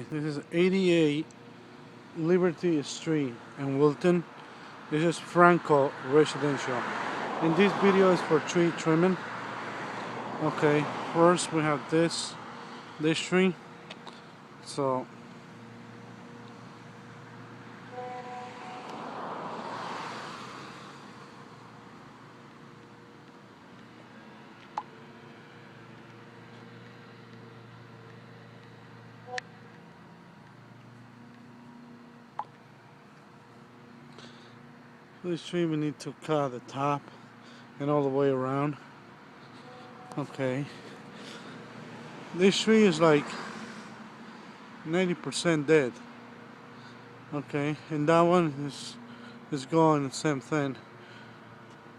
This is 88 Liberty Street in Wilton. This is Franco residential. And this video is for tree trimming. Okay, first we have this tree. So this tree we need to cut the top and all the way around. Okay, this tree is like 90% dead. Okay, and that one is going the same thing.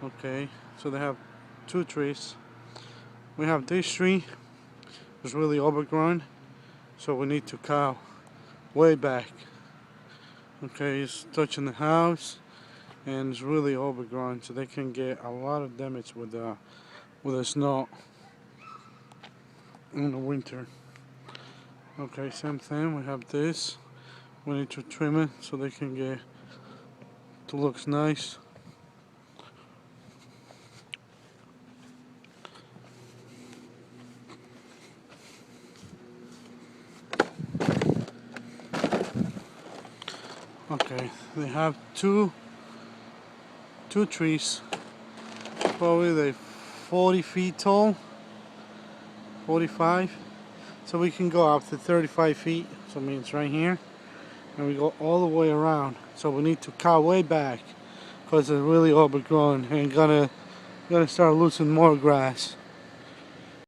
Okay, so they have two trees. We have this tree, it's really overgrown, so we need to cut way back. Okay, it's touching the house and it's really overgrown, so they can get a lot of damage with the snow in the winter. Okay, same thing, we have this. We need to trim it so they can get to looks nice. Okay, they have two trees, probably they're 40 feet tall, 45, so we can go up to 35 feet, so it means right here, and we go all the way around. So we need to cut way back because it's really overgrown and gonna start losing more grass.